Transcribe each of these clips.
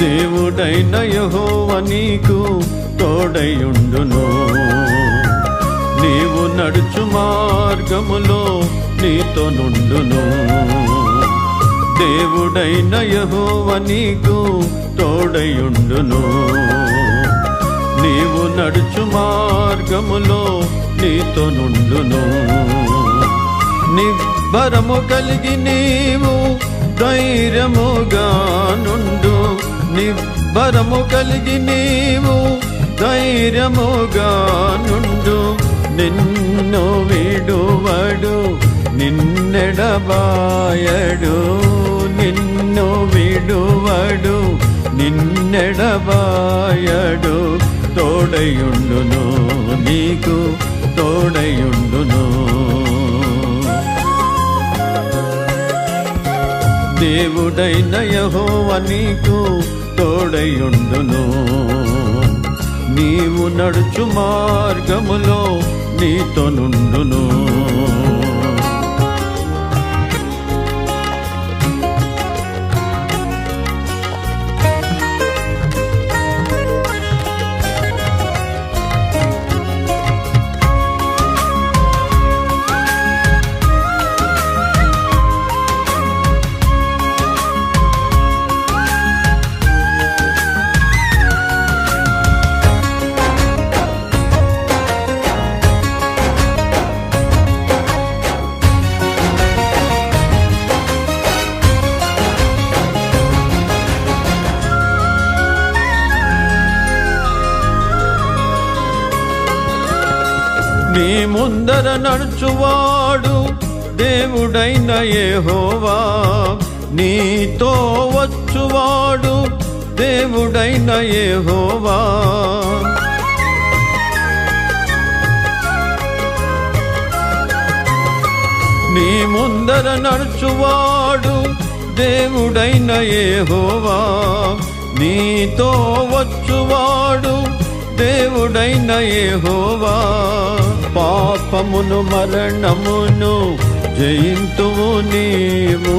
దేవుడైన యెహోవా నీకు తోడయుండును. నీవు నడుచు మార్గములో నీతో నుండును. దేవుడైన యెహోవా నీకు తోడయుండును. నీవు నడుచు మార్గములో నీతో నుండును. నిబ్బరము కలిగి నీవు ధైర్యముగా నుండు. నిబ్బరము కలిగి నీవు ధైర్యముగా నుండు. నిన్ను విడువడు నిన్నెడబాయడు. నిన్ను విడువడు నిన్నెడబాయడు. తోడయుండును, నీకు తోడయుండును. దేవుడైన యెహోవా నీకు తోడయుండును. నీవు నడుచు మార్గములో నీతో నుండును. నీ ముందర నడుచువాడు దేవుడైన యెహోవా. నీతో వచ్చువాడు దేవుడైన యెహోవా. నీ ముందర నడుచువాడు దేవుడైన యెహోవా. నీతో వచ్చువాడు దేవుడైన యెహోవా. పాపమును మరణమును జయింతువు నీవు.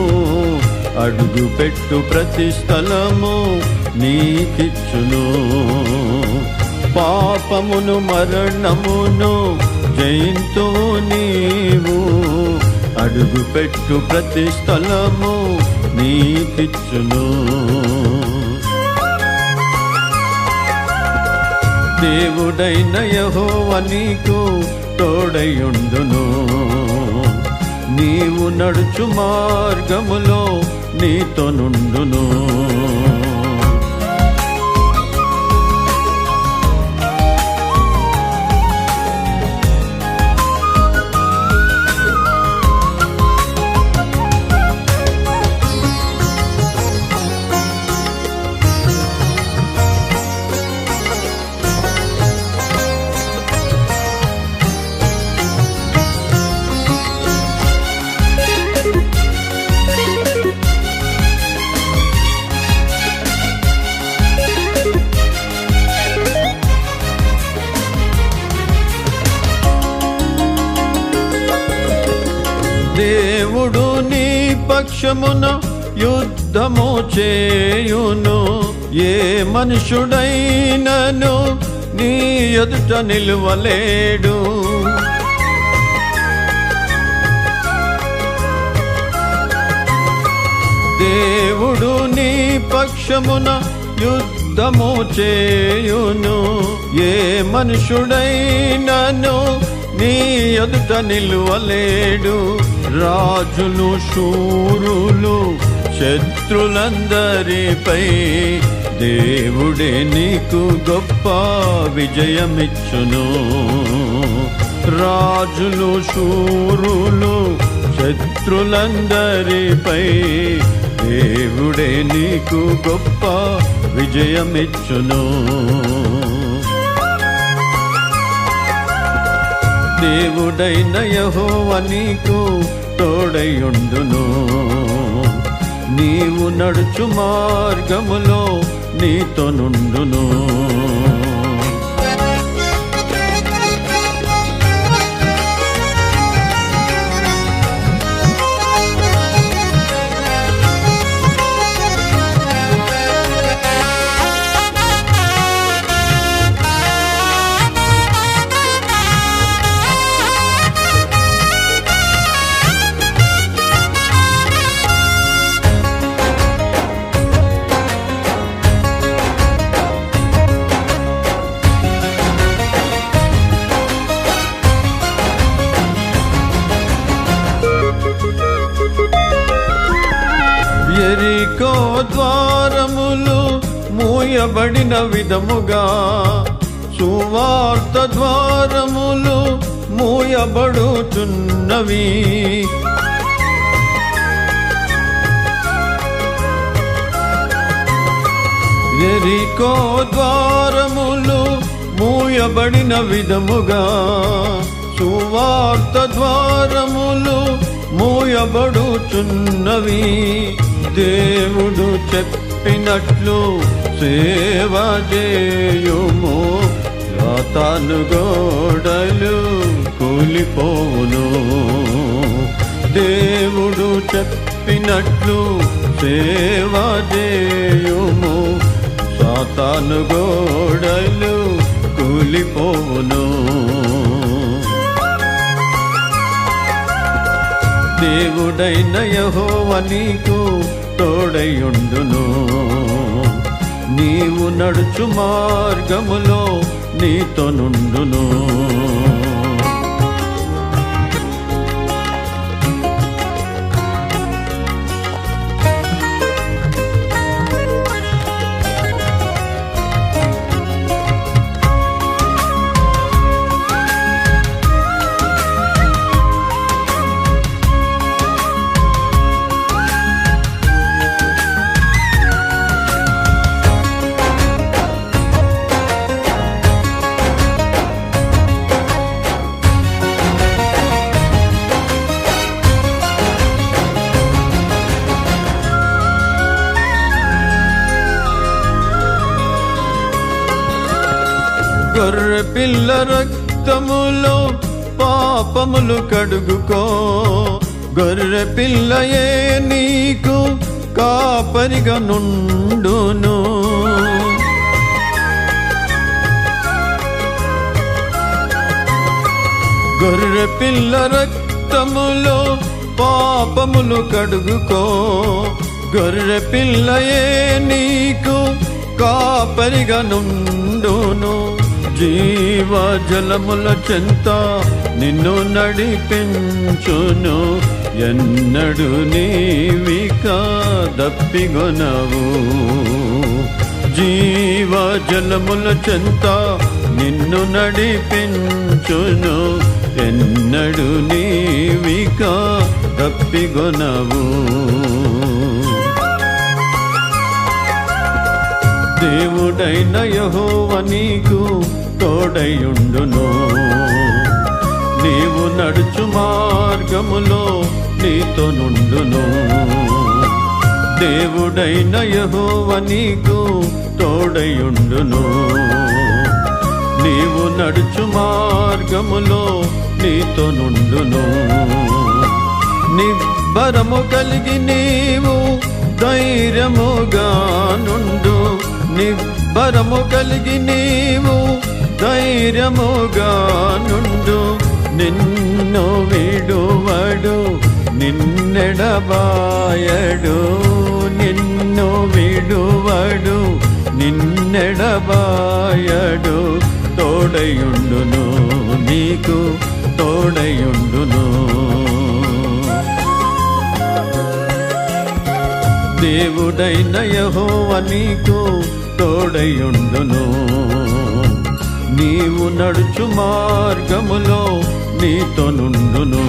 అడుగుపెట్టు ప్రతి స్థలము నీకిచ్చును. పాపమును మరణమును జయింతువు నీవు. అడుగుపెట్టు ప్రతి స్థలము నీకిచ్చును. దేవుడైన యెహోవా నీకు తోడయుండును. నీవు నడుచు మార్గములో నీతో నుండును. దేవుడు నీ పక్షమున యుద్ధము చేయును. ఏ మనుషుడైనను నీ ఎదుట నిలువలేడు. దేవుడు నీ పక్షమున యుద్ధము చేయును. ఏ మనుషుడైనను నీ ఎదుట నిలువలేడు. రాజులు శూరులు శత్రులందరిపై దేవుడే నీకు గొప్ప విజయమిచ్చును. రాజులు శూరులు శత్రులందరిపై దేవుడే నీకు గొప్ప విజయమిచ్చును. దేవుడైన యెహోవా నీకు తోడయుండును. నీవు నడుచు మార్గములో నీతో నుండును. యెరికో ద్వారములు మూయబడిన విధముగా సువార్త ద్వారములు మూయబడుచున్నవి. యెరికో ద్వారములు మూయబడిన విధముగా సువార్త ద్వారములు మూయబడుచున్నవి. దేవుడు చెప్పినట్లు సేవ చేయుము, సాతాను గోడలు కూలిపోవును. దేవుడు చెప్పినట్లు సేవ చేయుము, సాతాను గోడలు కూలిపోవును. దేవుడైన యెహోవా నీకు తోడయుండును. నీవు నడుచు మార్గములో నీతో నుండును. గొర్రె పిల్ల రక్తములో పాపములు కడుగుకో, గొర్రె పిల్లయే నీకు కాపరిగా నుండును. గొర్రె పిల్ల రక్తములో పాపములు కడుగుకో, గొర్రె పిల్లయే నీకు కాపరిగా నుండును. జీవ జలముల చెంత నిన్ను నడిపించును, ఎన్నడు నీవిక దప్పిగొనవు. జీవ జలముల చెంత నిన్ను నడిపించును, ఎన్నడు నీవిక దప్పిగొనవు. దేవుడైన యెహోవా నీకు తోడయుండును. నీవు నడుచు మార్గములో నీతో నుండును. దేవుడైన యెహోవా నీకు తోడయుండును. నీవు నడుచు మార్గములో నీతో నుండును. నిబ్బరము కలిగి నీవు ధైర్యముగా నుండు, నిబ్బరము కలిగి నీవు ధైర్యముగా నుండు. నిన్ను విడువడు నిన్నెడబాయడు, నిన్ను విడువడు నిన్నెడబాయడు. తోడయుండును, నీకు తోడయుండును. దేవుడైన యెహోవా నీకు తోడయుండును. నీవు నడుచు మార్గములో నీతో నుండును.